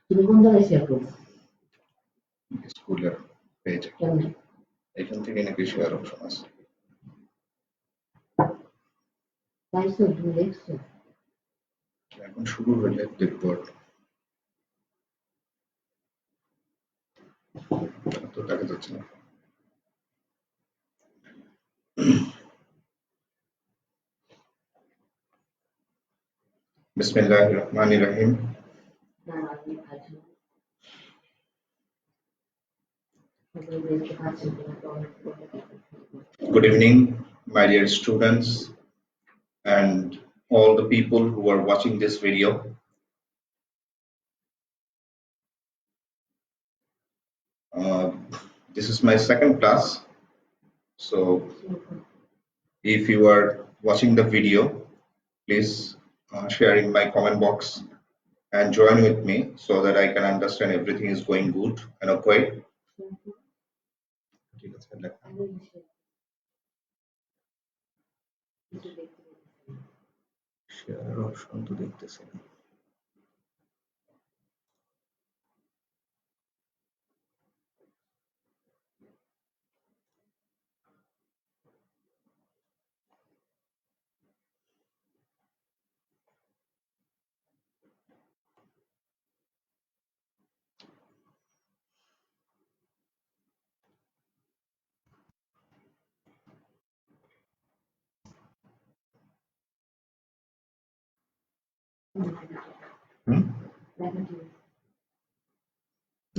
তুমি কোন জায়গায় শেয়ার করবে? স্কুলের পেজ কেমনে? এখান থেকে নাকি শেয়ার অপশন আছে। পাইছো? তুমি দেখছো? এখন শুরু হলে দেখবো। তো দেখা যাচ্ছে না। বিসমিল্লাহির রহমানির রহিম। না আমি আছি। তুমি দেখতে পাচ্ছো কিনা কমেন্ট করতে? Good evening, my dear students and all the people who are watching this video. This is my second class. So if you are watching the video, please share in my comment box and join with me so that I can understand everything is going good and okay. Share option to দেখতেছি না।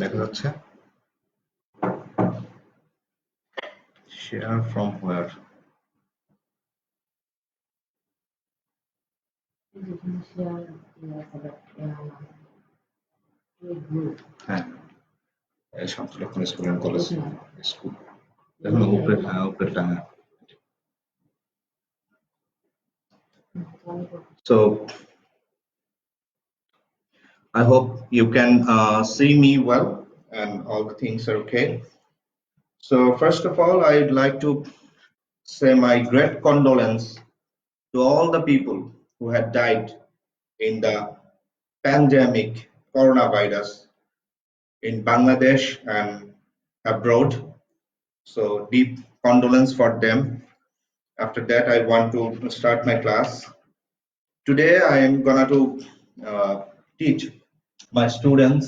দেখা যাচ্ছে? Share from where? হ্যাঁ, এই Shamsul school and college school. দেখুন উপরে, হ্যাঁ উপরে টাঙা। So I hope you can see me well and all the things are okay. So first of all, I'd like to say my great condolence to all the people who had died in the pandemic coronavirus in Bangladesh and abroad. So deep condolence for them. After that, I want to start my class. Today, I am gonna to teach my students,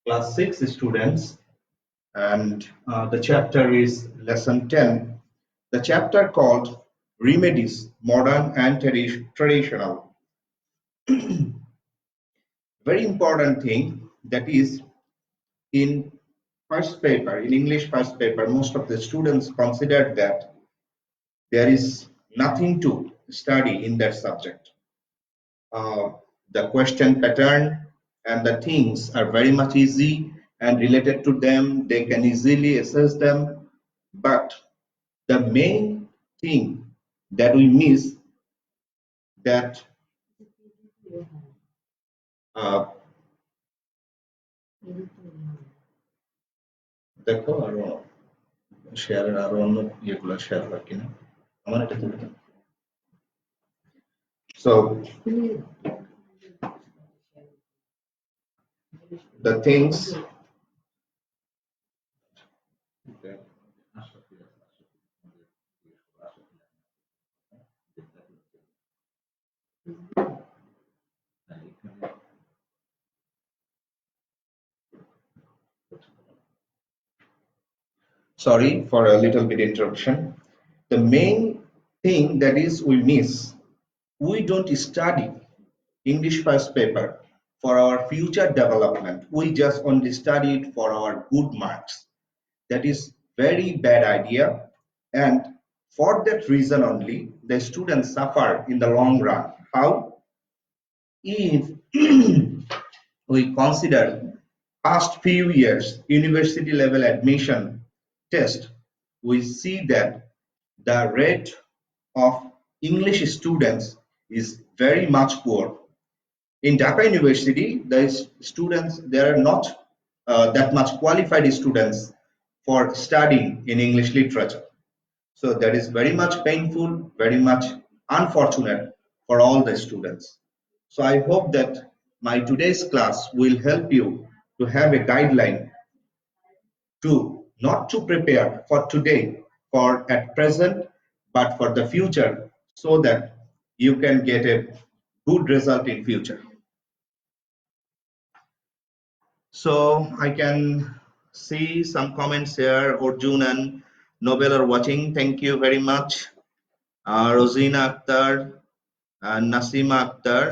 class 6 students, and the chapter is lesson 10. The chapter called Remedies, Modern and Traditional. Very important thing that is in first paper, in English first paper, most of the students considered that there is nothing to study in that subject. The question pattern and the things are very much easy and related to them. They can easily assess them. But the main thing that we miss that দেখো আরো শেয়ারের আরো অন্য ইয়েগুলো share হয় কিনা আমার এটা তুলে দাও। So the things sorry for a little bit interruption. The main thing that is we miss, we don't study English first paper for our future development. We just only study it for our good marks. That is very bad idea, and for that reason only the students suffer in the long run. How? If we consider past few years university level admission test, we see that the rate of English students is very much poor. In Dhaka University, the students, there are not that much qualified students for studying in English literature. So that is very much painful, very much unfortunate for all the students. So I hope that my today's class will help you to have a guideline to not to prepare for today, for at present, but for the future, so that you can get a good result in future. So I can see some comments here. Arjun and Nobel are watching. Thank you very much. Rosina Akhtar and Nasima Akhtar.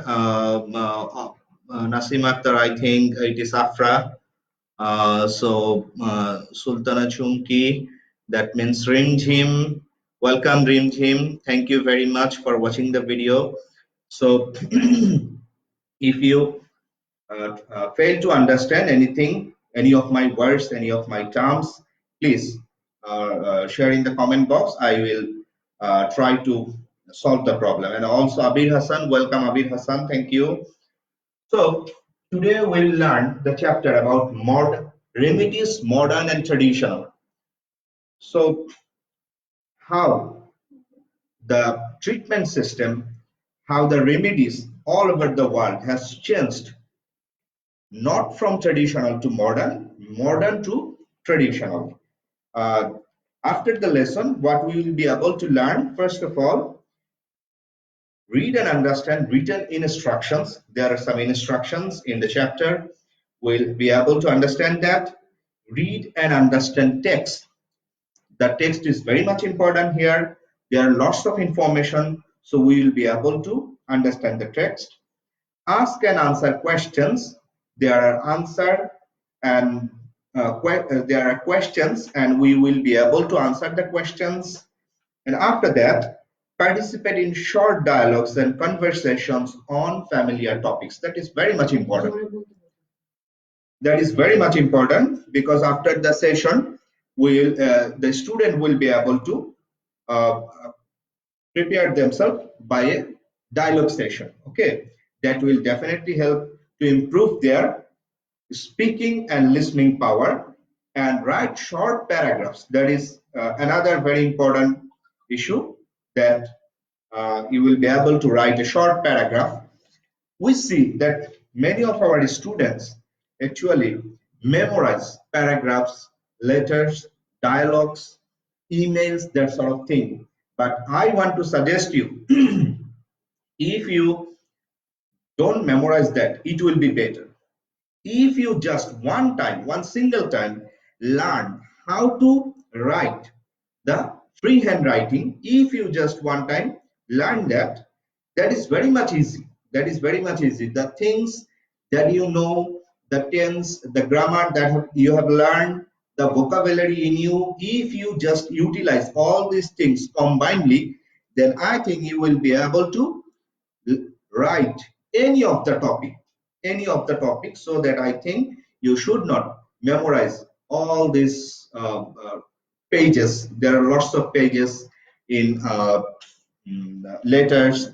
Nasima Akhtar, I think it is Afra. Sultana Chunki, that means Rimjim. Welcome Rimjim. Thank you very much for watching the video. So if you fail to understand anything, any of my words, any of my terms, please share in the comment box. I will try to solve the problem. And also Abir Hassan, welcome Abir Hassan, thank you. So today we will learn the chapter about remedies, modern and traditional. So how the treatment system, how the remedies all over the world has changed, not from traditional to modern, modern to traditional. Uh, After the lesson, what we will be able to learn, first of all, read and understand written instructions. There are some instructions in the chapter. We'll be able to understand that. Read and understand text. The text is very much important here. There are lots of information, so we will be able to understand the text. Ask and answer questions. There are answer and there are questions, and we will be able to answer the questions. And after that, participate in short dialogues and conversations on familiar topics. That is very much important. That is very much important, because after the session, the student will be able to uh, prepare themselves by a dialogue session. Okay, that will definitely help to improve their speaking and listening power. And write short paragraphs. That is another very important issue, that you will be able to write a short paragraph. We see that many of our students actually memorize paragraphs, letters, dialogues, emails, that sort of thing. But I want to suggest you, if you don't memorize that, it will be better. If you just one single time, learn how to write the freehand writing, if you just one time learn that, that is very much easy. That is very much easy. The things that you know, the tense, the grammar that you have learned, the vocabulary in you, if you just utilize all these things combinedly, then I think you will be able to write any of the topic, so that I think you should not memorize all these pages. There are lots of pages in letters,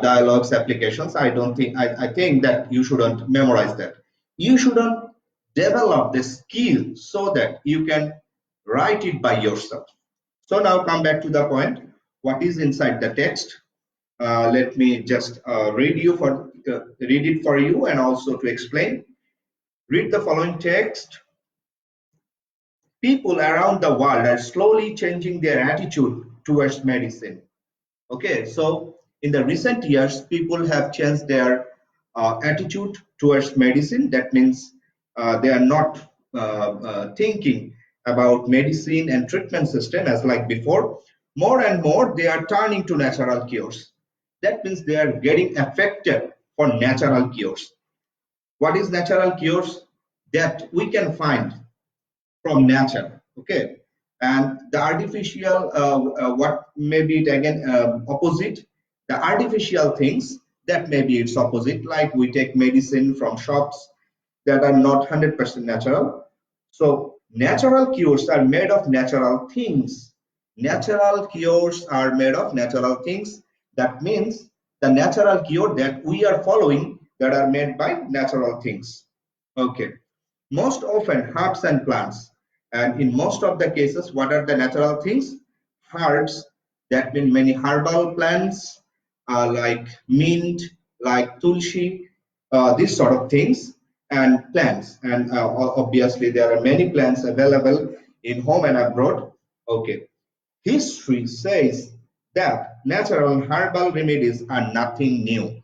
dialogues, applications. I don't think, I think that you shouldn't memorize that. You shouldn't develop the skill so that you can write it by yourself. So now come back to the point. What is inside the text? Let me just read it for you, and also to explain. Read the following text. People around the world are slowly changing their attitude towards medicine. Okay, so in the recent years, people have changed their attitude towards medicine. That means they are not thinking about medicine and treatment system as like before. More and more, they are turning to natural cures. That means they are getting affected for natural cures. What is natural cures? That we can find from nature. Okay, and the artificial, what maybe it again opposite, the artificial things, that maybe it's opposite, like we take medicine from shops that are not 100% natural. So natural cures are made of natural things. Natural cures are made of natural things. That means the natural cure that we are following, that are made by natural things. Okay, most often herbs and plants. And in most of the cases, what are the natural things? Herbs, that mean many herbal plants, like mint, like tulsi, these sort of things and plants. And obviously, there are many plants available in home and abroad. Okay, history says that natural herbal remedies are nothing new.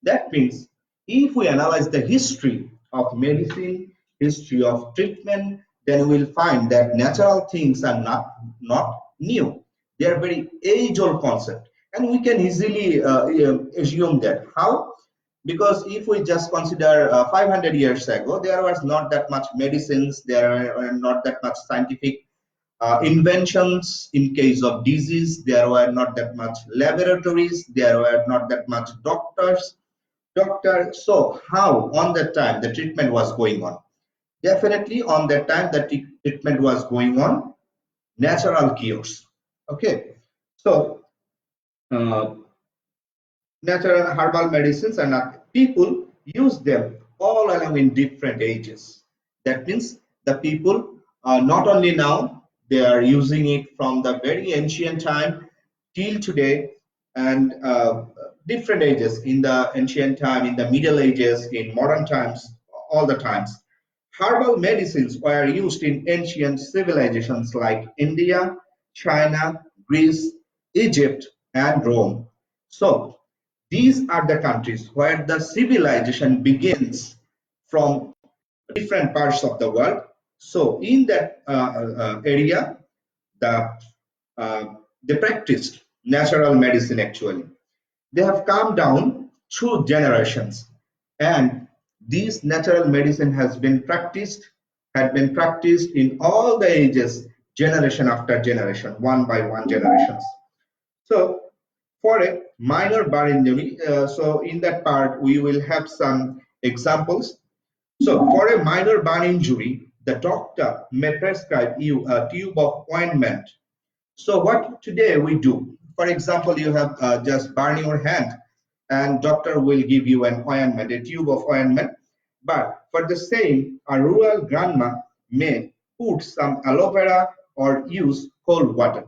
That means if we analyze the history of medicine, history of treatment, then we'll find that natural things are not new. They are very age-old concept, and we can easily assume that. How? Because if we just consider 500 years ago, there was not that much medicines, there were not that much scientific inventions in case of disease, there were not that much laboratories, there were not that much doctor. So how on that time the treatment was going on? Definitely on that time the treatment was going on natural cures. Okay, so uh, natural herbal medicines and people use them all along in different ages. That means the people not only now, they are using it from the very ancient time till today, and different ages, in the ancient time, in the middle ages, in modern times, all the times. Herbal medicines were used in ancient civilizations like India, China, Greece, Egypt, and Rome. So these are the countries where the civilization begins from different parts of the world. So in that area, the uh, they practiced natural medicine actually. They have come down through generations, and this natural medicine had been practiced in all the ages, generation after generation, one by one generations. So for a minor burn injury, so in that part we will have some examples. So for a minor burn injury, the doctor may prescribe you a tube of ointment. So what today we do, for example, you have just burn your hand, and doctor will give you an ointment, a tube of ointment. But for the same, a rural grandma may put some aloe vera or use cold water.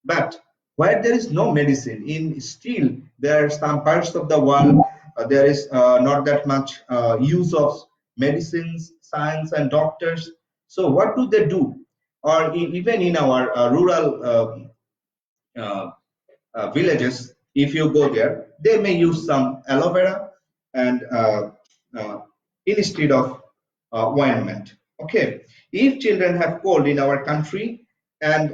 But where there is no medicine, in still there are some parts of the world, there is not that much use of medicines, science, and doctors. So what do they do? Or even in our rural uh, villages, if you go there, they may use some aloe vera and uh, instead of ointment. Okay, if children have cold in our country, and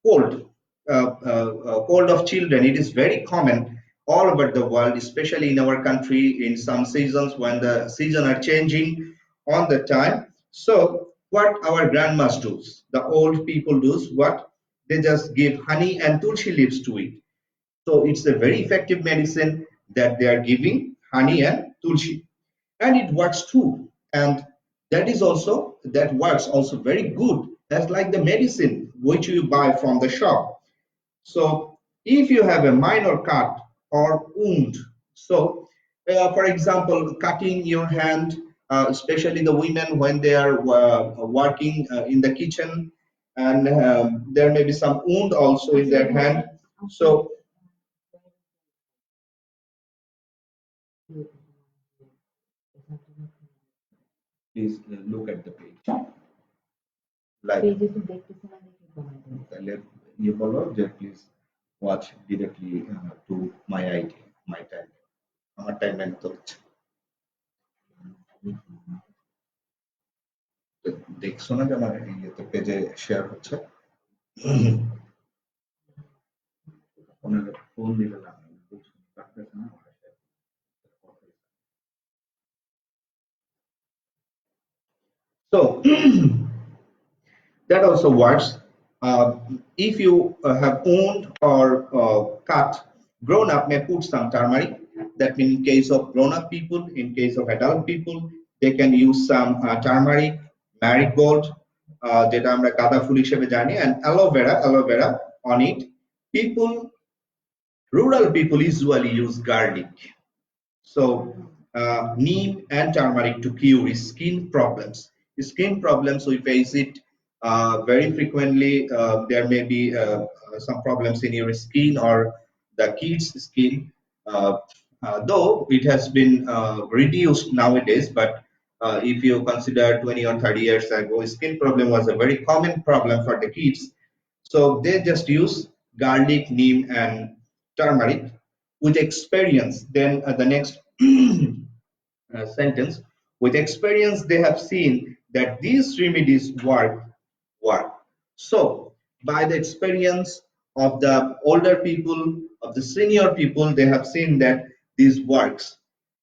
cold, cold of children, it is very common all over the world, especially in our country in some seasons when the season are changing on the time. So what our grandmas do, the old people do, what they just give honey and tulsi leaves to it. So it's a very effective medicine that they are giving, honey and tulsi, and it works too. And that works also very good, as like the medicine which you buy from the shop. So if you have a minor cut or wound, so for example, cutting your hand, especially the women when they are working in the kitchen, and there may be some wound also in their hand. So please look at the page. Like তাহলে ইয়ে বলো যে please watch directly to my ID, my time, আমার timeline তো হচ্ছে, দেখছো না যে আমার ইয়েতে পেজে শেয়ার হচ্ছে? ওনার ফোন দিলে না, পারতেছে না। So that also works. If you have wound or cut, grown up may put some turmeric. That means in case of grown up people, in case of adult people, they can use some turmeric, marigold, যেটা আমরা গাঁদা ফুল হিসেবে জানি, and aloe vera on it. People, rural people usually use garlic. So, neem and turmeric to cure skin problems. Skin problems, we face it very frequently. There may be some problems in your skin or the kids' skin. Uh, though it has been reduced nowadays, but if you consider 20 or 30 years ago, skin problem was a very common problem for the kids. So they just use garlic, neem, and turmeric with experience. Then the next sentence, with experience, they have seen that these remedies work. So, by the experience of the older people, of the senior people, they have seen that this works.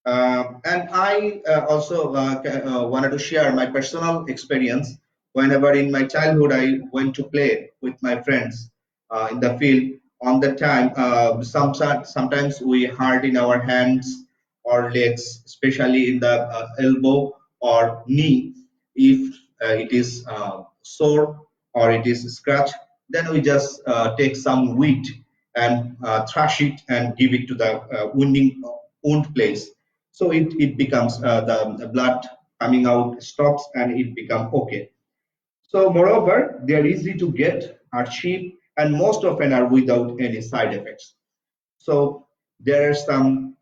And I also wanted to share my personal experience. Whenever in my childhood I went to play with my friends in the field, on the time, sometimes we hurt in our hands or legs, especially in the elbow or knee. If it is sore or it is scratch, then we just take some wheat and thrash it and give it to the wound place. So it becomes the blood coming out stops and it becomes okay. So moreover, they are easy to get, are cheap, and most often are without any side effects. So there are some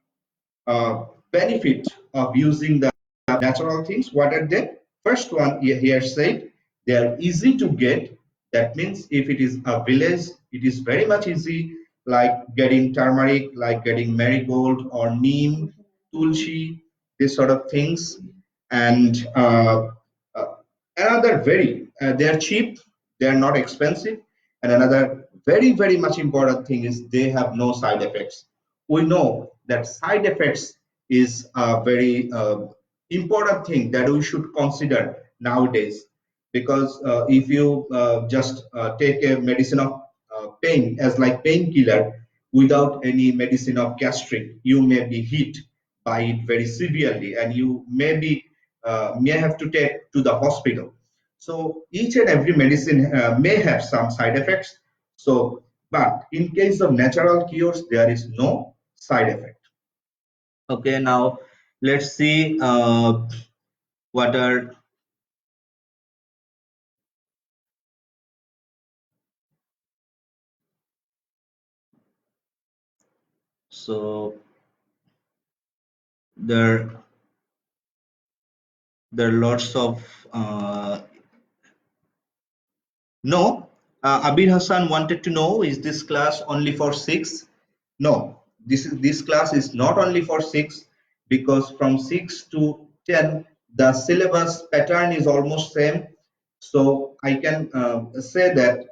uh, benefit of using the natural things. What are they? First one here said they are easy to get. That means if it is a village, it is very much easy, like getting turmeric, like getting marigold or neem, tulsi, this sort of things. And uh, another very, they are cheap, they are not expensive. And another very much important thing is they have no side effects. We know that side effects is a very important thing that we should consider nowadays, because if you just take a medicine of pain as like painkiller without any medicine of gastric, you may be hit by it very severely and you may have to take to the hospital. So each and every medicine may have some side effects. So, but in case of natural cures, there is no side effect. Okay, now let's see what are so there there are lots of no. Abir Hassan wanted to know, is this class only for six? No, this class is not only for six, because from 6 to 10 the syllabus pattern is almost same. So I can say that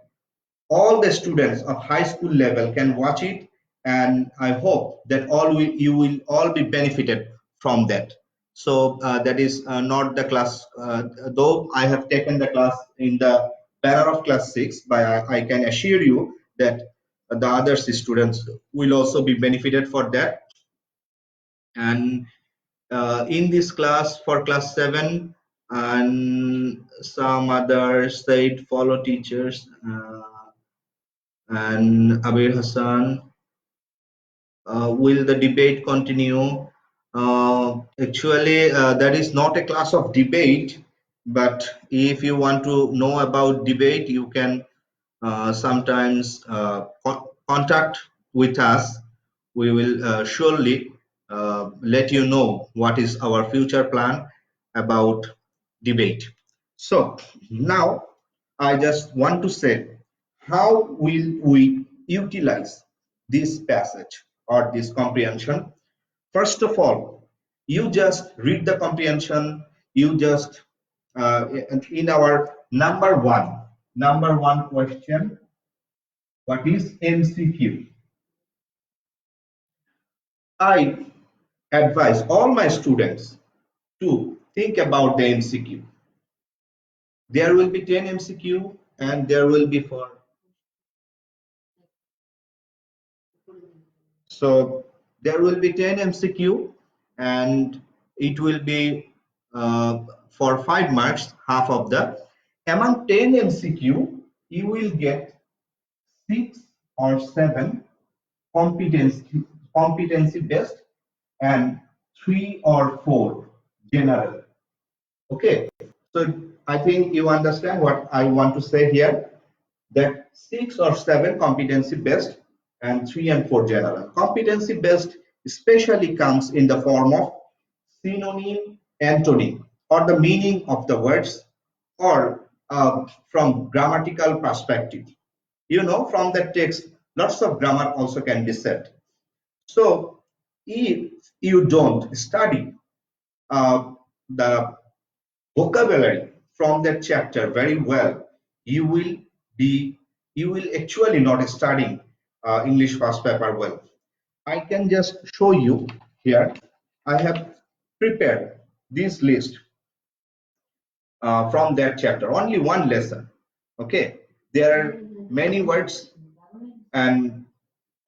all the students of high school level can watch it, and I hope that you will all be benefited from that. So that is not the class, though I have taken the class in the banner of class 6, but I can assure you that the other students will also be benefited for that. And in this class for class 7 and some other state follow teachers, and Abir Hassan, will the debate continue? Actually, that is not a class of debate, but if you want to know about debate, you can sometimes contact with us. We will surely let you know what is our future plan about debate. So now I just want to say, how will we utilize this passage or this comprehension? First of all, you just read the comprehension. You just in our number one question, what is MCQ? I advise all my students to think about the MCQ. There will be 10 MCQ and there will be 4. So there will be 10 MCQ and it will be for 5 marks, half of the. Among 10 MCQ, you will get 6 or 7 competency based and 3 or 4 general. Okay, so I think you understand what I want to say here, that 6 or 7 competency based and 3 and 4 general. Competency based especially comes in the form of synonym, antonym, or the meaning of the words, or from grammatical perspective. You know, from that text, lots of grammar also can be said. So, if you don't study the vocabulary from that chapter very well, you will be you will actually not studying English first paper well. I can just show you here. I have prepared this list from that chapter, only one lesson. Okay, there are many words, and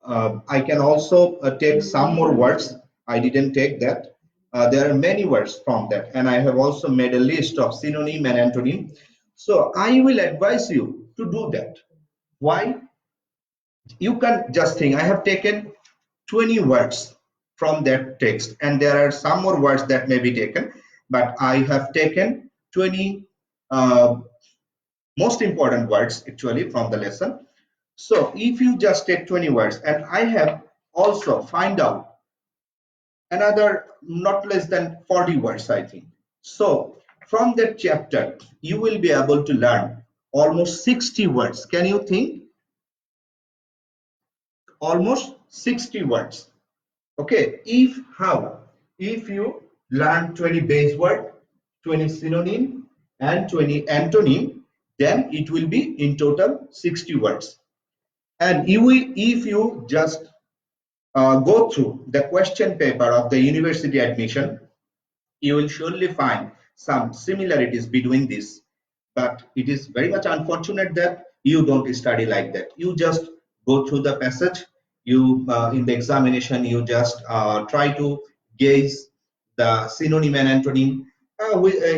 I can also take some more words. I didn't take that. There are many words from that, and I have also made a list of synonym and antonym. So I will advise you to do that. Why? You can just think, I have taken 20 words from that text, and there are some more words that may be taken, but I have taken 20 uh, most important words actually from the lesson. So if you just take 20 words, and I have also find out another not less than 40 words, I think. So from that chapter, you will be able to learn almost 60 words. Can you think? Almost 60 words. Okay, if you learn 20 base word, 20 synonym, and 20 antonym, then it will be in total 60 words. And if you just go through the question paper of the university admission, you will surely find some similarities between this. But it is very much unfortunate that you don't study like that. You just go through the passage. You in the examination, you just try to gauge the synonym and antonym.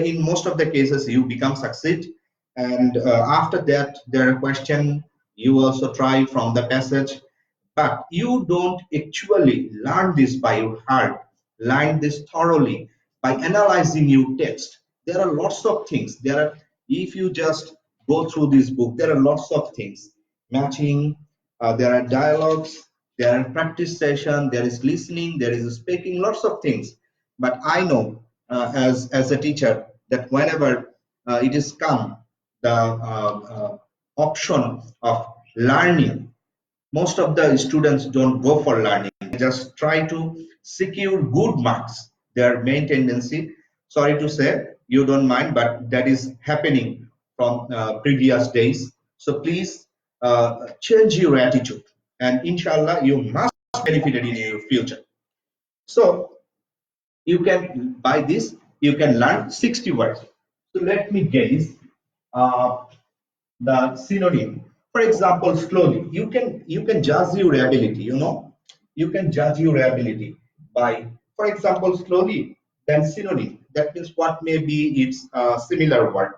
In most of the cases, you become succeed, and after that, there are question. You also try from the passage, but you don't actually learn this by your heart, learn this thoroughly by analyzing your text. There are lots of things. If you just go through this book, there are lots of things. Matching, there are dialogues, there are practice session, there is listening, there is speaking, lots of things. But I know as a teacher that whenever it is come the option of learning, most of the students don't go for learning. They just try to secure good marks. Their main tendency, sorry to say, you don't mind, but that is happening from previous days. So please change your attitude, and inshallah, you must benefit in your future. So you can, by this, you can learn 60 words. So let me guess. Uh, the synonym. For example, slowly, you can judge your ability. You can judge your ability by, for example, slowly, then synonym. That means what may be its similar word.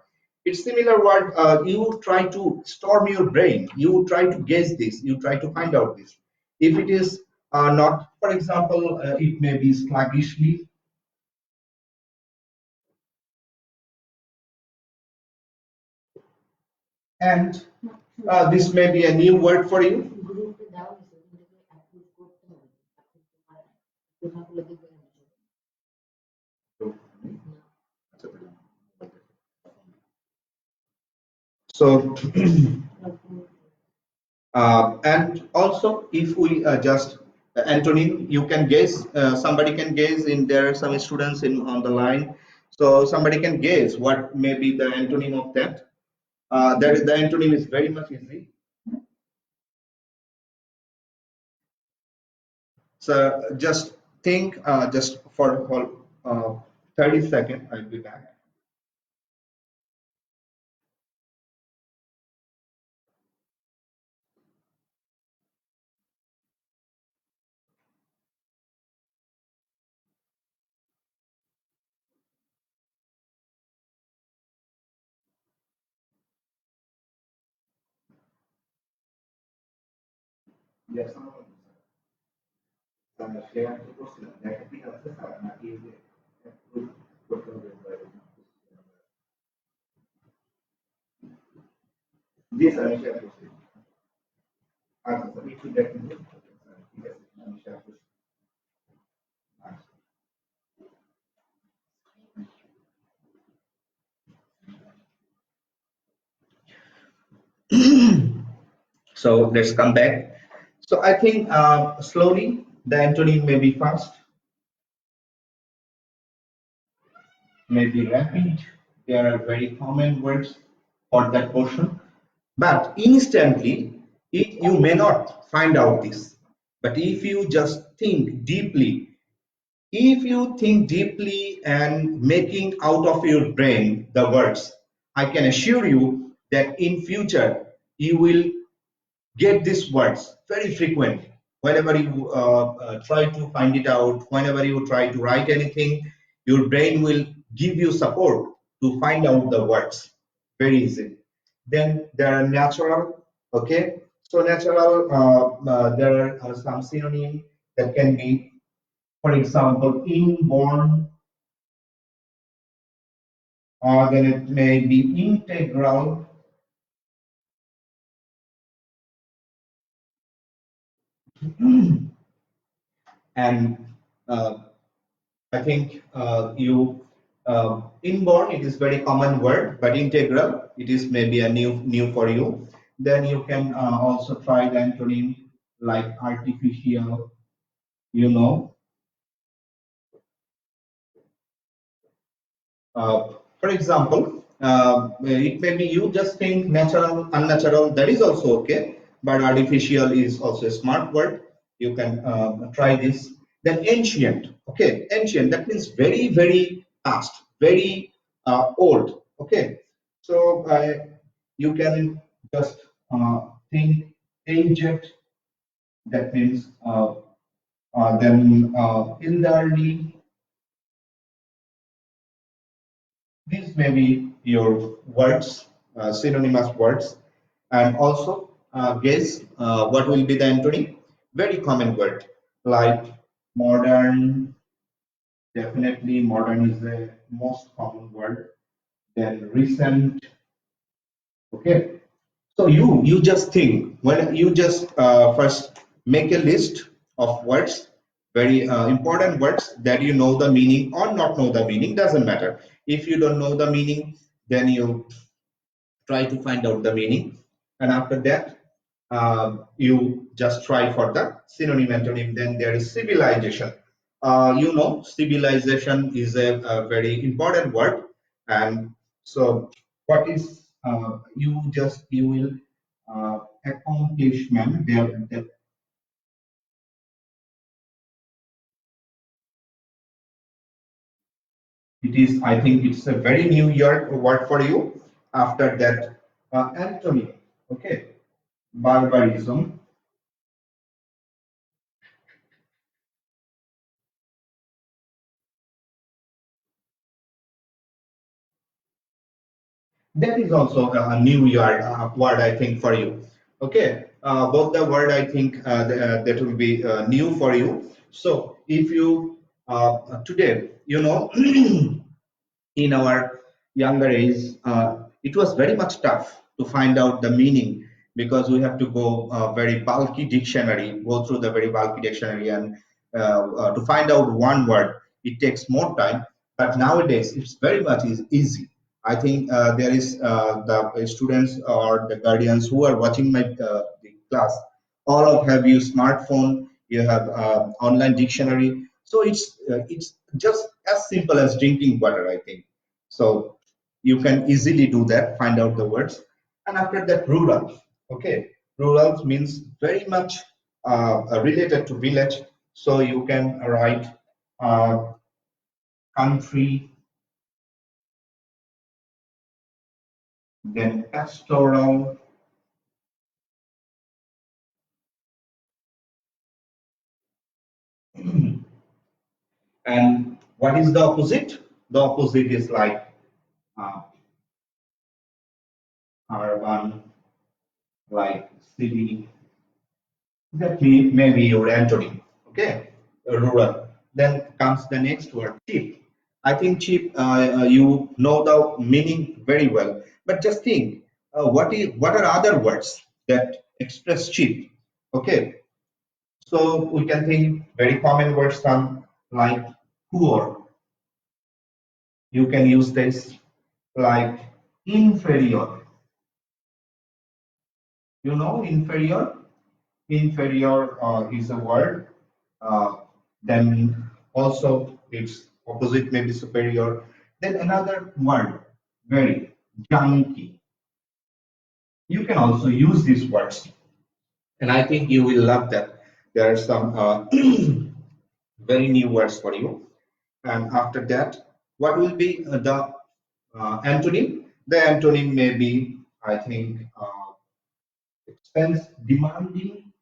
Its similar word. You try to storm your brain. You try to guess this. You try to find out this. If it is not, for example, it may be sluggishly, and this may be a new word for you. So, and also if we just antonym, you can guess, somebody can guess, in there are some students in on the line, so somebody can guess what may be the antonym of that. That is, the antonym is very much easy. So just think, just for 30 seconds, I'll be back. Yes. Yes, আমি share করছি। আচ্ছা sir, একটু দেখেন। ঠিক আছে, আমি share করছি। So let's come back. So I think slowly the antonym may be fast, may be rapid. There are very common words for that portion. But instantly, you may not find out this. But if you just think deeply, if you think deeply and making out of your brain the words, I can assure you that in future you will get these words very frequently. Whenever you try to find it out, whenever you try to write anything, your brain will give you support to find out the words very easily. Then there are natural, okay? So natural, there are some synonym that can be, for example, inborn, or then it may be integral, and uh, I think inborn, it is very common word, but integral it is maybe a new for you. Then you can also try the antonym like artificial, you know. For example, it may be you just think natural, unnatural, that is also okay, but artificial is also a smart word. You can try this. Then ancient, okay, ancient, that means very, very past, very old, okay. So you can just think aged, that means then elderly. These may be your words, synonymous words, and also guess what will be the antony. Very common word like modern. Definitely, modern is the most common word. Then recent. Okay, so you just think when you just first make a list of words, very important words that you know the meaning or not know the meaning, doesn't matter. If you don't know the meaning, then you try to find out the meaning, and after that you just try for the synonym antonym. Then there is civilization. Civilization is a very important word, and so what is you will accomplishment there. It is, I think it's a very new year word for you. After that, antonym, okay, barbarism. That is also a new year word, I think, for you. Okay, both the word I think that will be new for you. So if you today, in our younger age, it was very much tough to find out the meaning because we have to go very bulky dictionary, go through the very bulky dictionary, and to find out one word, it takes more time. But nowadays, it's very much easy. I think there is the students or the guardians who are watching my the class. All of have you smartphone, you have online dictionary, so it's just as simple as drinking water, I think. So you can easily do that, find out the words. And after that, rural. Okay, rural means very much related to village. So you can write uh, country, then pastoral, and what is the opposite? The opposite is like uh, urban, like city. That may be your antonym. Okay, rural. Then comes the next word, cheap. I think cheap. You know the meaning very well, but just think, what are other words that express cheap? Okay, so we can think very common words, some like poor. You can use this like inferior. You know, inferior. Inferior is a word. Uh, then also its opposite may be superior. Then another word, very junky. You can also use these words, and I think you will love that. There are some very new words for you. And after that, what will be the antonym? The antonym may be, I think, expense, demanding,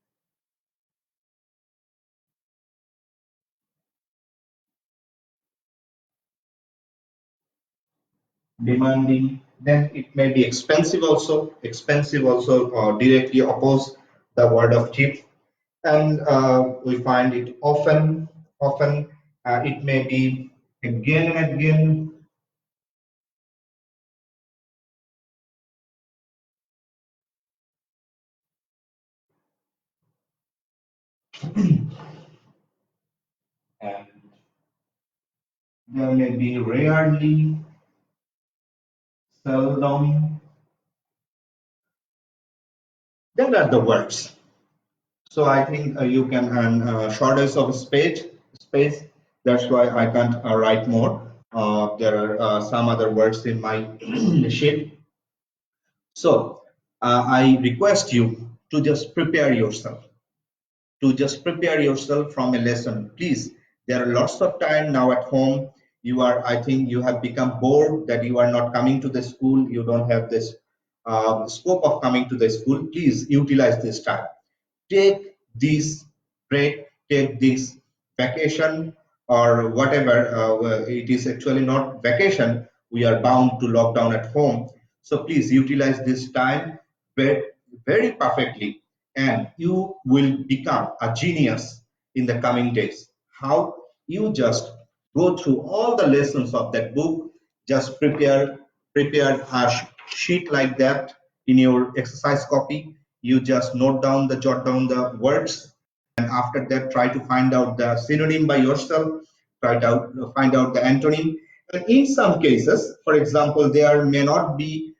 demanding. Then it may be expensive also. Expensive also directly oppose the word of cheap. And we find it often, often. It may be again and again, and there may be rarely, seldom. That are the words. So I think you can earn shortest of space. Space. That's why I can't write more. There are some other words in my sheet. So I request you to just prepare yourself. To just prepare yourself from a lesson. Please, there are lots of time now at home. You are, I think, you have become bored that you are not coming to the school. You don't have this scope of coming to the school. Please utilize this time. Take this break, take this vacation or whatever. Well, it is actually not vacation. We are bound to lockdown at home. So please utilize this time very, very perfectly, and you will become a genius in the coming days. How? You just go through all the lessons of that book, just prepare a sheet like that in your exercise copy. You just jot down the words, and after that try to find out the synonym by yourself, try to find out the antonym. And in some cases, for example, there may not be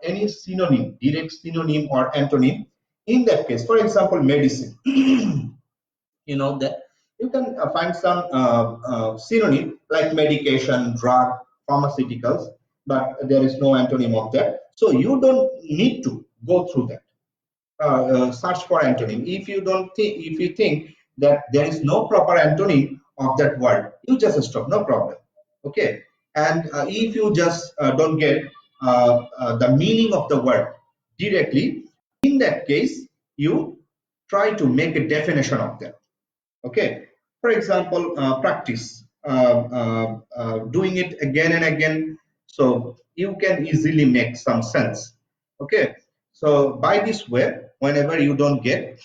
any synonym, direct synonym or antonym. In that case, for example, medicine, you know that you can find some synonym like medication, drug, pharmaceuticals, but there is no antonym of that. So you don't need to go through that. Search for antonym. If you don't think, if you think that there is no proper antonym of that word, you just stop. No problem. Okay. And if you just don't get the meaning of the word directly, in that case, you try to make a definition of that. Okay, for example, practice doing it again and again, so you can easily make some sense. Okay, so by this way, whenever you don't get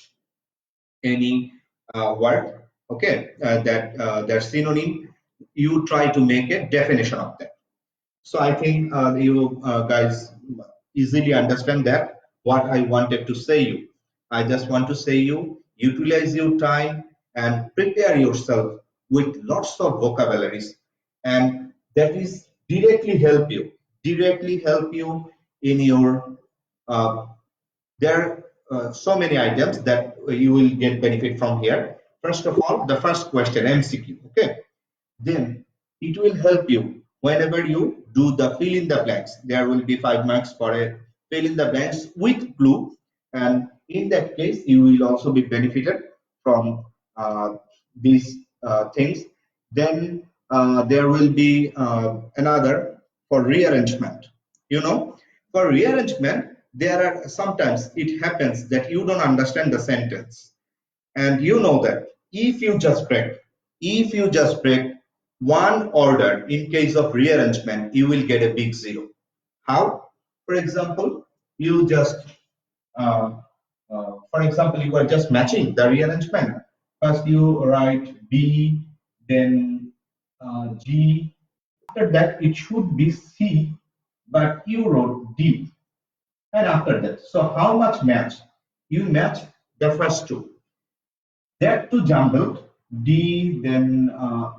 any word, okay, that their synonym, you try to make a definition of that. So I think you guys easily understand that what I wanted to say you. I just want to say you utilize your time and prepare yourself with lots of vocabularies, and that is directly help you in your uh, there are so many items that you will get benefit from here. First of all, the first question, MCQ. Okay, then it will help you whenever you do the fill in the blanks. There will be 5 marks for a fill in the blanks with clue, and in that case you will also be benefited from these things. Then there will be another for rearrangement. You know, for rearrangement there are sometimes it happens that you don't understand the sentence, and you know that if you just break one order in case of rearrangement, you will get a big zero. How? For example, you just uh, for example, you are just matching the rearrangement. First you write B, then G. After that it should be C, but you wrote D. And after that, so how much match? You match the first two. That too jumbled, D, then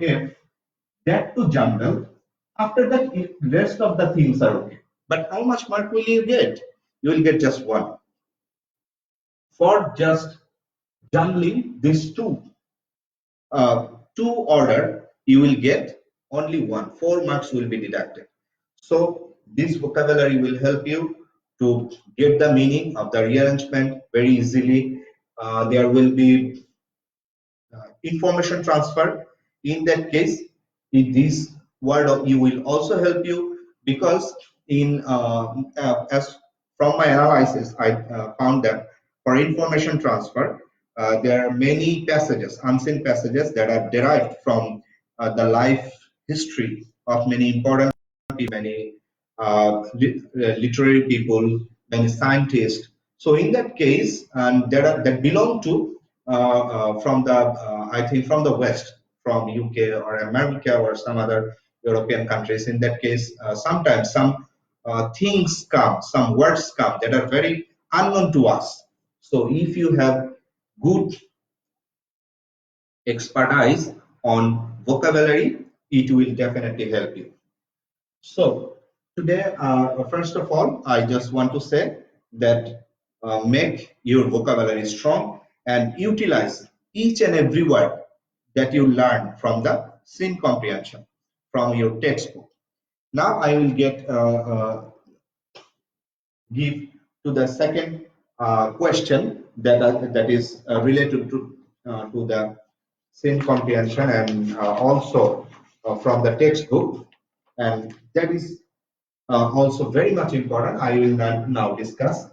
F, that too jumbled. After that, rest of the things are okay. But how much mark will you get? You will get just one. for just jungling these two order, you will get only one. 4 marks will be deducted. So this vocabulary will help you to get the meaning of the rearrangement very easily. There will be information transfer. In that case, in this word you will also help you, because in as from my analysis I found that for information transfer there are many passages, unseen passages, that are derived from the life history of many important people, many literary people, many scientists. So in that case, and that belong to from the I think from the West, from UK or America or some other European countries. In that case, sometimes some things come, some words come that are very unknown to us. So if you have good expertise on vocabulary, it will definitely help you. So today, first of all, I just want to say that make your vocabulary strong and utilize each and every word that you learn from the scene comprehension from your textbook. Now I will give to the second question that is related to the scene comprehension and also from the textbook, and that is also very much important. I will now discuss.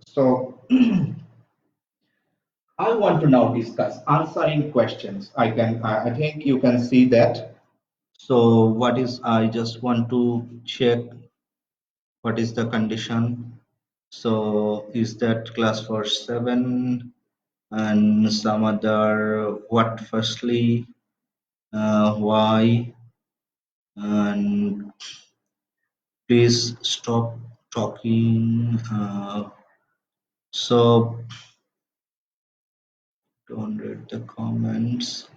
So I want to now discuss answering questions. I think you can see that. So what is, I just want to check what is the condition. So is that class for 7 and some other what firstly, why, and please stop talking. So don't read the comments.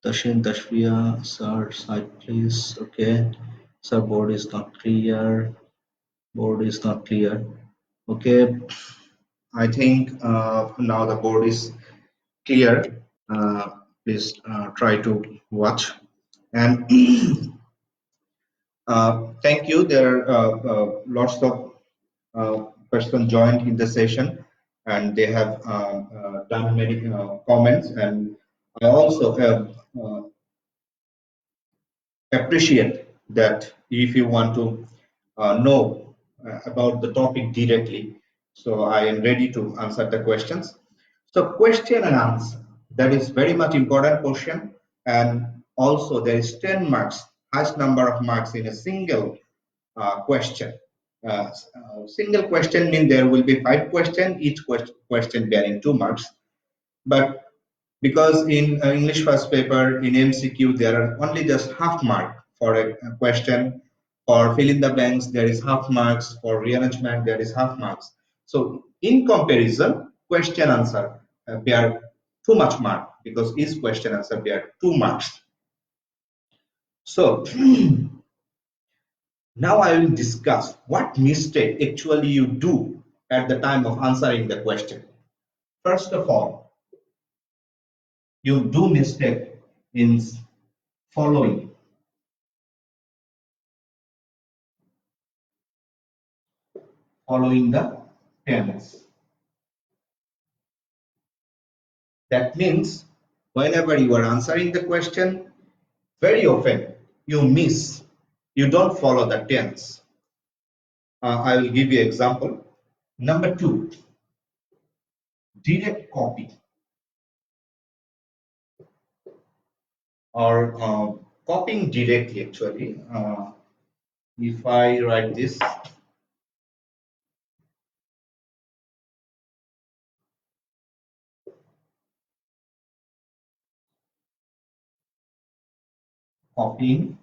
Tashin, Tashviya, sir, side please. Okay. Sir, board is not clear. Board is not clear. Okay. I think now the board is clear. Please try to watch. And thank you. There are lots of persons joined in the session, and they have done many comments. And I also have appreciate that if you want to know about the topic directly. So I am ready to answer the questions. So question and answer, that is very much important portion, and also there is 10 marks, highest number of marks in a single question. Single question means there will be 5 questions, each question bearing 2 marks. But because in English first paper in MCQ there are only just half mark for a question. For fill in the blanks there is half marks. For rearrangement there is half marks. So in comparison, question answer bear too much mark, because each question answer bear 2 marks. So now I will discuss what mistake actually you do at the time of answering the question. First of all, you do mistake in following the tense. That means whenever you are answering the question, very often you miss, you don't follow the tense. I will give you an example. Number 2, direct copy. or copying directly actually. If I write this, copying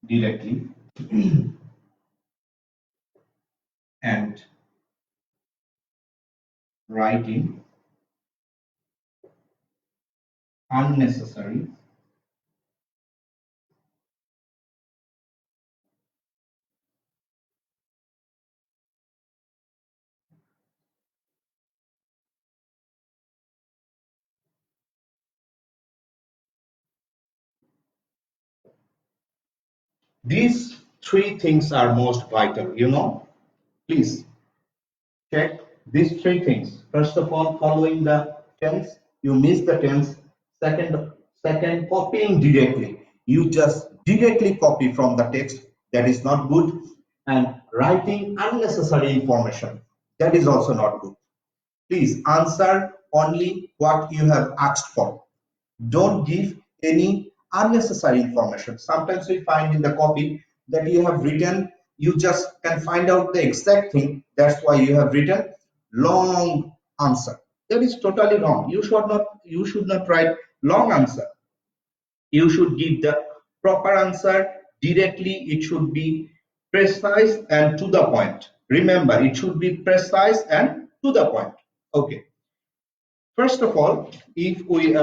directly and writing unnecessary these three things are most vital, please check these three things. First of all, following the tense, you miss the tense. Second, copying directly. You just directly copy from the text. That is not good. And writing unnecessary information. That is also not good. Please answer only what you have asked for. Don't give any unnecessary information. Sometimes we find in the copy that you have written, you just can find out the exact thing. That's why you have written long answer. That is totally wrong. You should not write long answer. You should give the proper answer directly. It should be precise and to the point. Remember, it should be precise and to the point. Okay. First of all, if we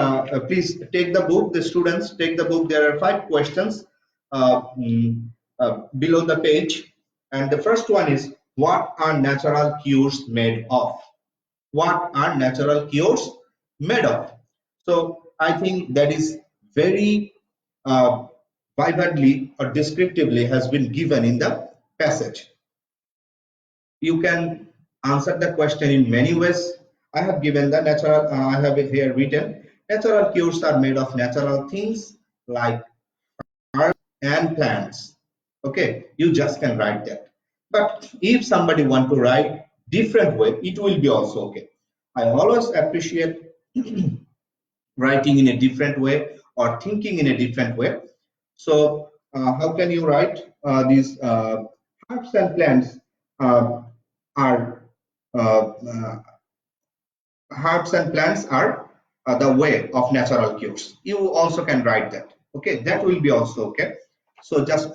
please take the book, the students take the book. There are 5 questions below the page, and the first one is, what are natural cures made of? What are natural cures made of? So I think that is very uh, vividly or descriptively has been given in the passage. You can answer the question in many ways. I have given the natural, I have it here written, natural cures are made of natural things like herbs and plants. Okay, you just can write that. But if somebody want to write different way, it will be also okay. I always appreciate writing in a different way or thinking in a different way. So how can you write these herbs and plants uh, are herbs and plants are the way of natural cures. You also can write that. Okay, that will be also okay. So just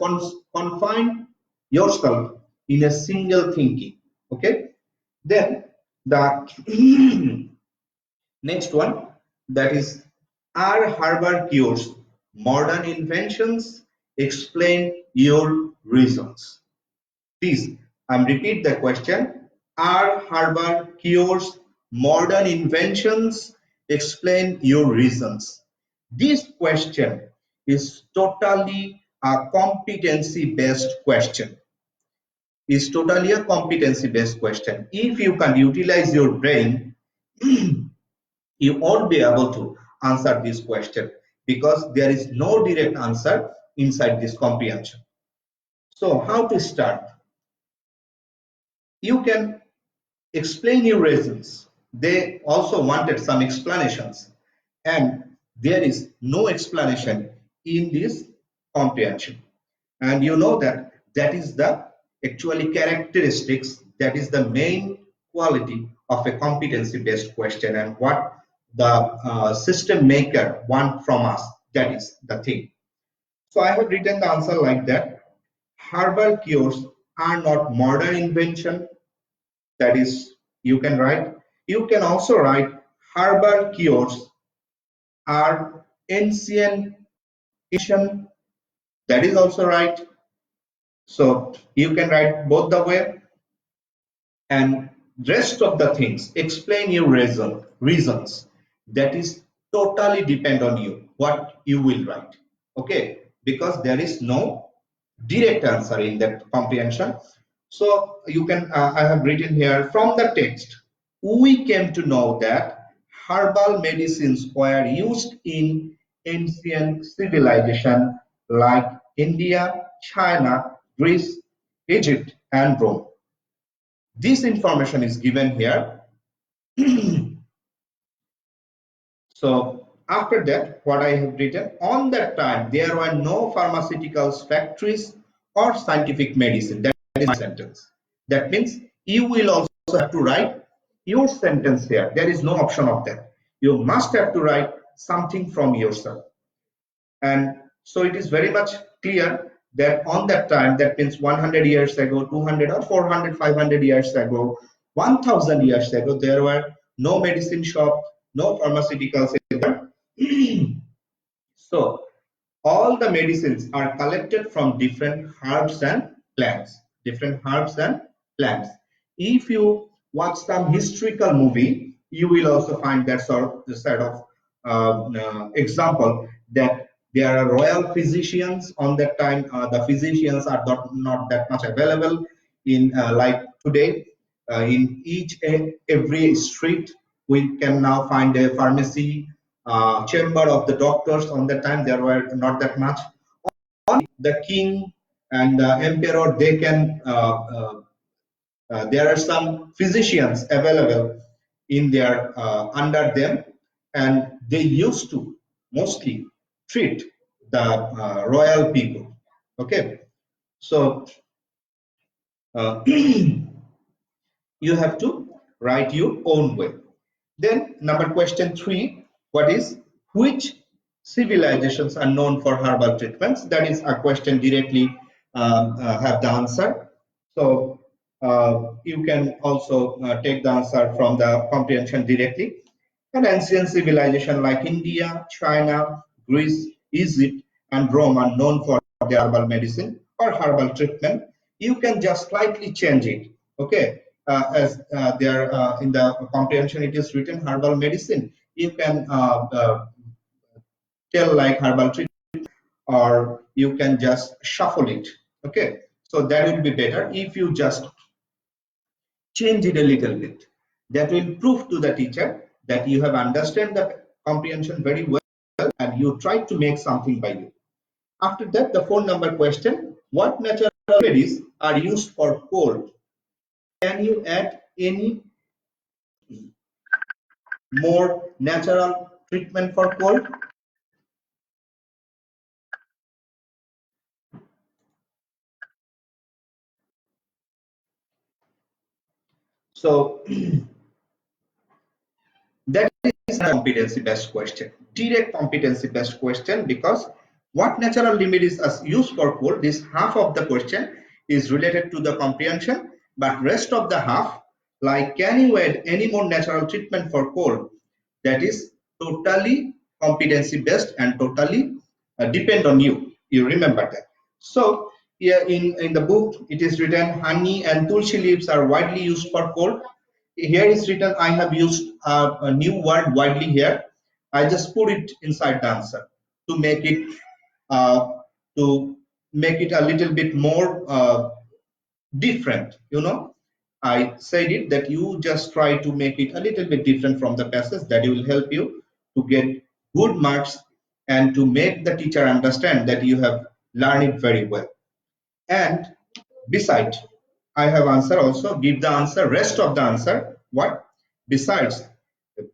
confine yourself in a single thinking. Okay, then the next one, that is, are herbal cures modern inventions? Explain your reasons. Please, repeat the question. Are herbal cures modern inventions? Explain your reasons. This question is totally a competency-based question. Is totally a competency-based question. If you can utilize your brain, you won't be able to answer this question because there is no direct answer inside this comprehension. So how to start? You can explain your reasons. They also wanted some explanations, and there is no explanation in this comprehension. And you know that that is the actually characteristics, that is the main quality of a competency based question, and what the system maker want from us. That is the thing. So I have written the answer like that. Herbal cures are not modern invention. That is, you can write. You can also write herbal cures are ancient Asian. That is also right. So you can write both the way, and rest of the things explain your reasons. That is totally depend on you what you will write. Okay, because there is no direct answer in that comprehension. So you can, I have written here, from the text, we came to know that herbal medicines were used in ancient civilization like India, China, Greece, Egypt, and Rome. This information is given here. So after that, what I have written, on that time, there were no pharmaceuticals factories or scientific medicine. That is my sentence. That means you will also have to write your sentence here. There is no option of that. You must have to write something from yourself. And so it is very much clear that on that time, that means 100 years ago, 200 or 400, 500 years ago, 1000 years ago, there were no medicine shop, no pharmaceuticals. So all the medicines are collected from different herbs and plants. Different herbs and plants. If you watch some historical movie, you will also find that sort of example that there are royal physicians on that time. The physicians are not that much available in like today. In each and every street, we can now find a pharmacy, chamber of the doctors. On that time, there were not that much. Only the king and the emperor, they can. There are some physicians available in their under them, and they used to mostly treat the royal people. Okay, so you have to write your own way. Then number question 3, what is, which civilizations are known for herbal treatments? That is a question directly have the answer. So you can also take the answer from the comprehension directly. An ancient civilization like India, China, Greece, Egypt, and Rome are known for their herbal medicine or herbal treatment. You can just slightly change it. Okay, as there in the comprehension it is written herbal medicine. You can tell like herbal treatment, or you can just shuffle it. Okay, so that will be better if you just change it a little bit. That will prove to the teacher that you have understood the comprehension very well and you try to make something by you. After that, the 4 number question, what natural remedies are used for cold? Can you add any more natural treatment for cold? So that is a competency based question, direct competency based question, because what natural remedies are used for cold, this half of the question is related to the comprehension, but rest of the half, like can you add any more natural treatment for cold, that is totally competency based and totally depend on you. You remember that. So here in the book it is written honey and tulsi leaves are widely used for cold. Here is written, I have used a new word widely here. I just put it inside the answer to make it uh, to make it a little bit more different. I said it that you just try to make it a little bit different from the passage. That will help you to get good marks and to make the teacher understand that you have learned it very well. And beside, I have answer also. Give the answer, rest of the answer. What? Besides,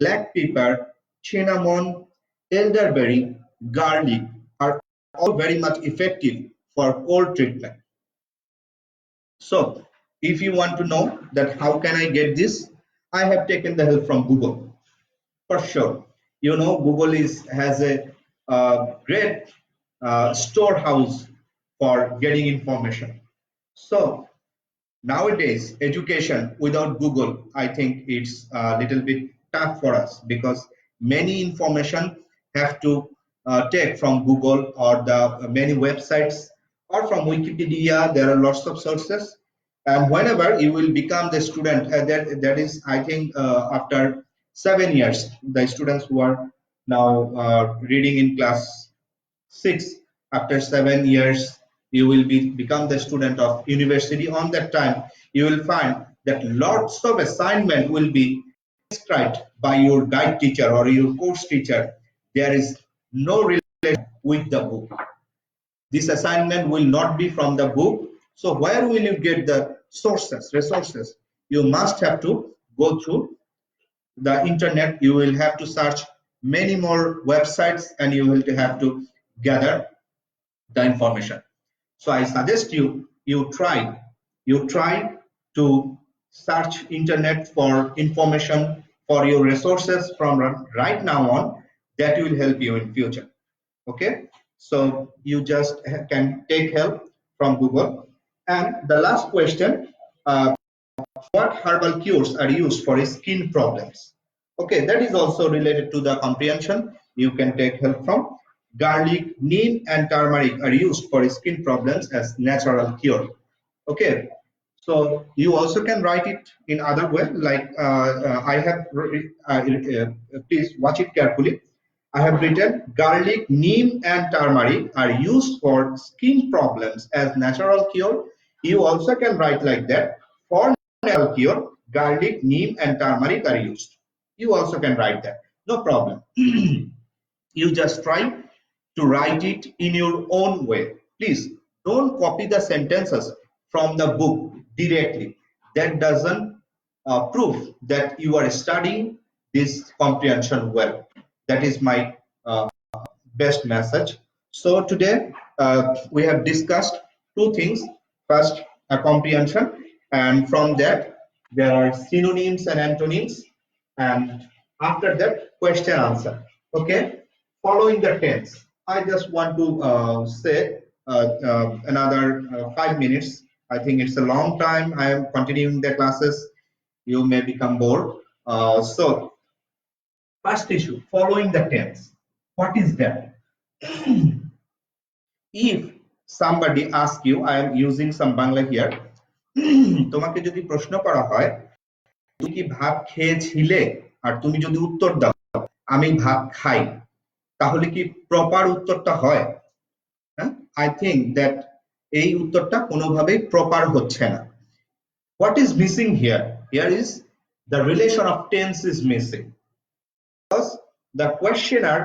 black pepper, cinnamon, elderberry, garlic are all very much effective for cold treatment. So, if you want to know that how can I get this, I have taken the help from Google for sure. Google has a great storehouse for getting information. So nowadays, education without Google, I think it's a little bit tough for us because many information have to take from Google or the many websites or from Wikipedia. There are lots of sources, and whenever you will become the student, that is, I think, after 7 years, the students who are now reading in class 6, after 7 years you will become the student of university. On that time you will find that lots of assignment will be prescribed by your guide teacher or your course teacher. There is no relation with the book. This assignment will not be from the book. So where will you get the resources? You must have to go through the internet. You will have to search many more websites, and you will have to gather the information. So I suggest you try to search internet for information for your resources from right now on. That will help you in future. Okay, so you just can take help from Google. And the last question, what herbal cures are used for skin problems? Okay, that is also related to the comprehension. You can take help from garlic, neem, and turmeric are used for skin problems as natural cure. Okay, so you also can write it in other way, like I have. Please watch it carefully. I have written garlic, neem, and turmeric are used for skin problems as natural cure. You also can write like that. For natural cure, garlic, neem, and turmeric are used. You also can write that. No problem. You just try to write it in your own way. Please don't copy the sentences from the book directly. That doesn't prove that you are studying this comprehension well. That is my best message. So today we have discussed two things. First, a comprehension, and from that there are synonyms and antonyms, and after that question answer. Okay, following the tense. I just want to say another 5 minutes. I think it's a long time. I am continuing the classes. You may become bored. So first issue, following the tense. What is that? If somebody asks you, I am using some Bangla here, তোমাকে যদি প্রশ্ন করা হয় তুমি কি ভাত খেয়েছিলে, আর তুমি যদি উত্তর দাও আমি ভাত খাই, তাহলে কি প্রপার উত্তরটা হয়? আই থিংক দ্যাট এই উত্তরটা কোনোভাবেই প্রপার হচ্ছে না। What is missing here? Here is the relation of tense is missing, because the questioner,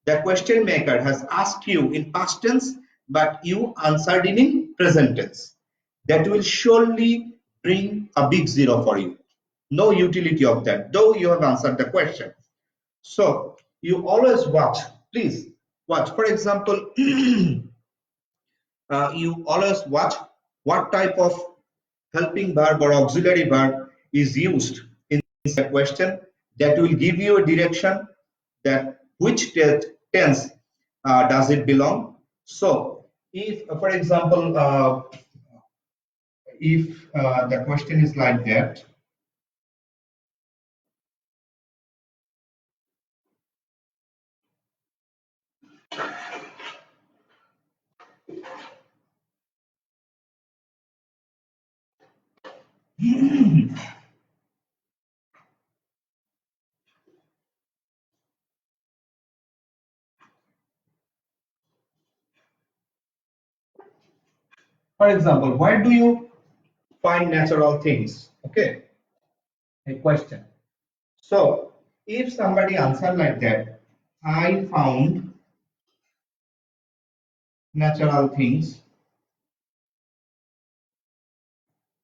the question maker has asked you in past tense, but you answered in present tense. That will surely bring a big zero for you. No utility of that, though you have answered the question. So you always watch, please watch. For example, you always watch what type of helping verb or auxiliary verb is used in the question. That will give you a direction that which tense does it belong. So if for example if the question is like that, for example, where do you find natural things? Okay, a question. So if somebody answer like that, I found natural things.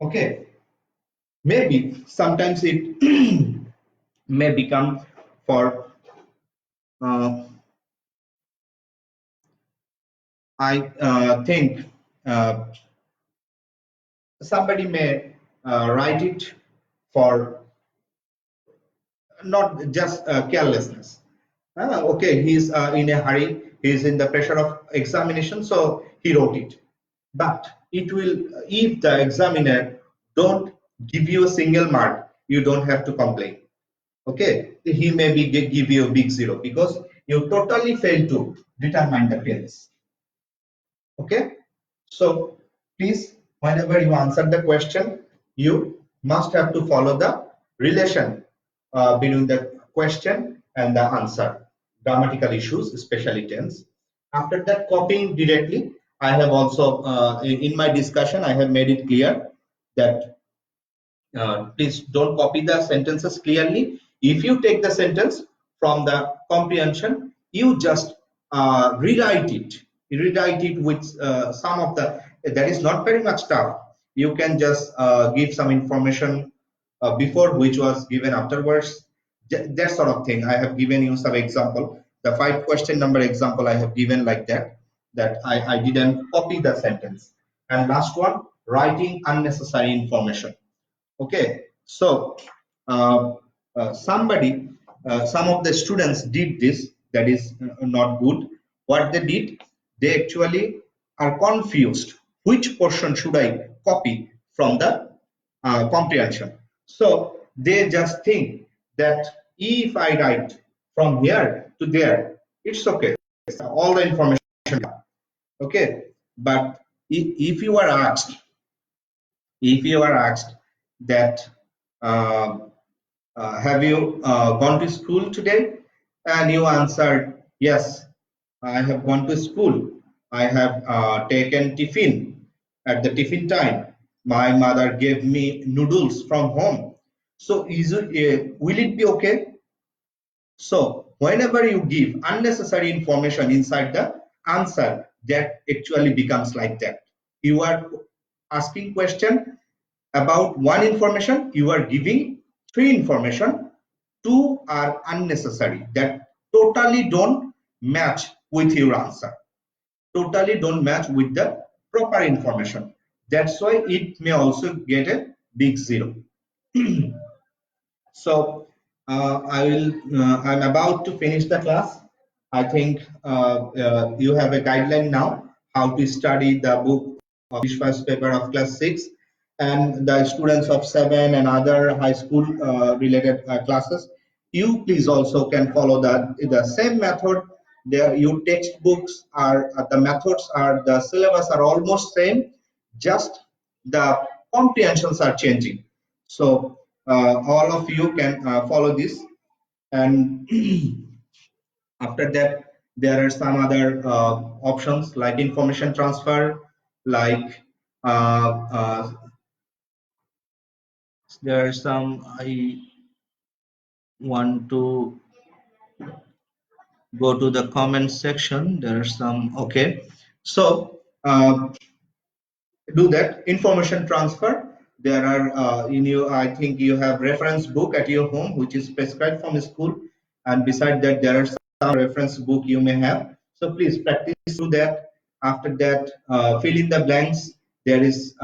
Okay, maybe sometimes it may become for I think somebody may write it for not just carelessness. Okay, he's in a hurry, he's in the pressure of examination, so he wrote it. But it will, if the examiner don't give you a single mark, you don't have to complain. Okay, he may be give you a big zero because you totally failed to determine the tense. Okay, so please, whenever you answer the question, you must have to follow the relation between the question and the answer. Grammatical issues, especially tense. After that, copying directly, I have also in my discussion I have made it clear that please don't copy the sentences clearly. If you take the sentence from the comprehension, you just rewrite it with some of the, that is not very much tough. You can just give some information before which was given afterwards. That sort of thing. I have given you some example. The 5 question number example I have given like that, that I didn't copy the sentence. And last one, writing unnecessary information. Okay, so uh, some of the students did this. That is not good. What they did, they actually are confused. Which portion should I copy from the comprehension? So they just think that if I write from here to there, it's okay. All the information, okay. But if you are asked, that uh, have you gone to school today, and you answered yes, I have gone to school, I have taken tiffin. At the tiffin time my mother gave me noodles from home. So will it be okay? So whenever you give unnecessary information inside the answer, that actually becomes like that. You are asking question about one information, you are giving three information. Two are unnecessary, that totally don't match with your answer, totally don't match with the proper information. That's why it may also get a big zero. So I'm about to finish the class. I think you have a guideline now how to study the book of English first paper of class 6, and the students of 7 and other high school related classes. You please also can follow the same method. There, your textbooks are the methods are the syllabus are almost same, just the comprehensions are changing. So all of you can follow this, and after that there are some other options like information transfer, like there are some. I want to go to the comment section. There are some. Okay, so do that information transfer. There are in you, I think you have reference book at your home which is prescribed from school, and beside that there are some reference book you may have. So please practice through that. After that, fill in the blanks. There is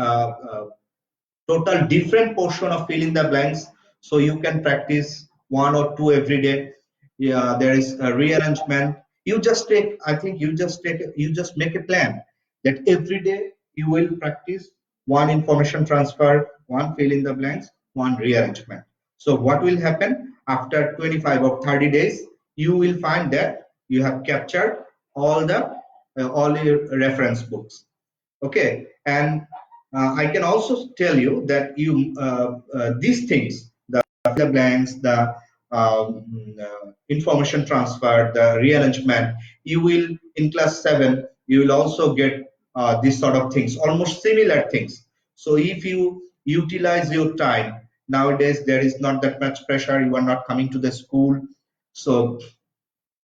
total different portion of fill in the blanks, so you can practice one or two every day. Yeah, there is a rearrangement. You just take, I think you just make a plan that every day you will practice one information transfer, one fill in the blanks, one rearrangement. So what will happen after 25 or 30 days, you will find that you have captured all your reference books. Okay, and I can also tell you that you these things, the blanks, the information transfer, the rearrangement, you will in class 7 you will also get these sort of things, almost similar things. So if you utilize your time, nowadays there is not that much pressure, you are not coming to the school, so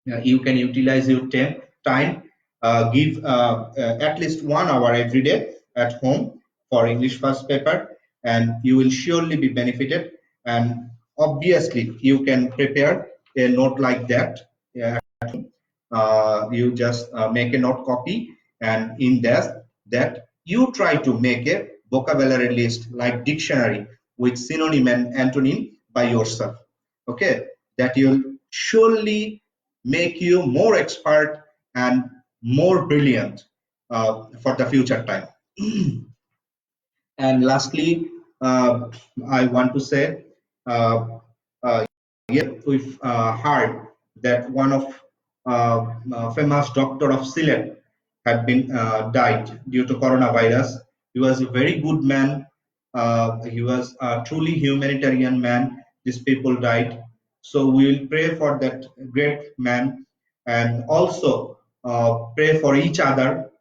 you can utilize your time, give at least 1 hour every day at home for English first paper, and you will surely be benefited. And obviously you can prepare a note like that. Yeah, you just make a note copy, and in that you try to make a vocabulary list like dictionary with synonym and antonym by yourself. Okay, that will surely make you more expert and more brilliant for the future time. And lastly, I want to say, uh, yet we've heard that one of famous doctor of Silet had been died due to coronavirus. He was a very good man. He was a truly humanitarian man. These people died. So we will pray for that great man, and also pray for each other.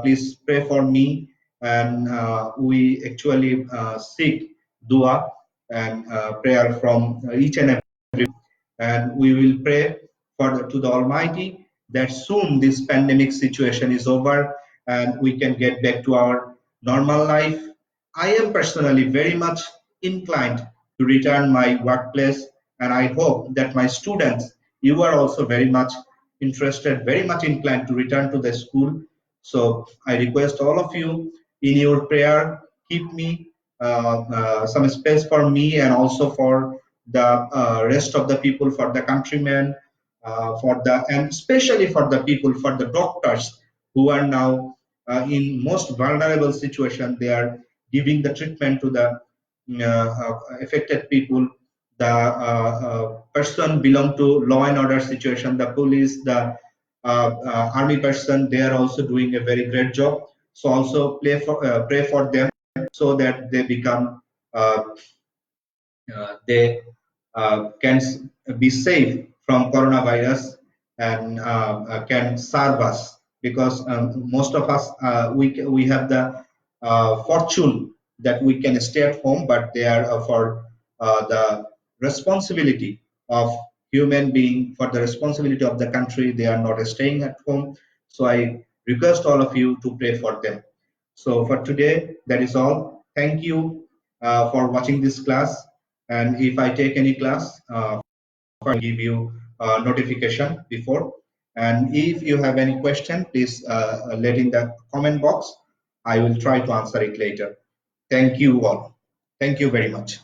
Please pray for me, and we actually seek dua and prayer from each and every, and we will pray to the Almighty that soon this pandemic situation is over and we can get back to our normal life. I am personally very much inclined to return my workplace and I hope that my students, you are also very much interested, very much inclined to return to the school. So I request all of you in your prayer, keep me some space for me and also for the rest of the people, for the countrymen, for the and especially for the people, for the doctors who are now in most vulnerable situation. They are giving the treatment to the affected people. The person belong to law and order situation, the police, the army person, they are also doing a very great job. So also pray for them so that they become they can be safe from coronavirus and can serve us, because most of us we have the fortune that we can stay at home, but they are for the responsibility of human being, for the responsibility of the country, they are not staying at home. So I request all of you to pray for them. So for today, that is all. Thank you for watching this class. And if I take any class, I give you a notification before. And if you have any question, please let in the comment box. I will try to answer it later. Thank you all. Thank you very much.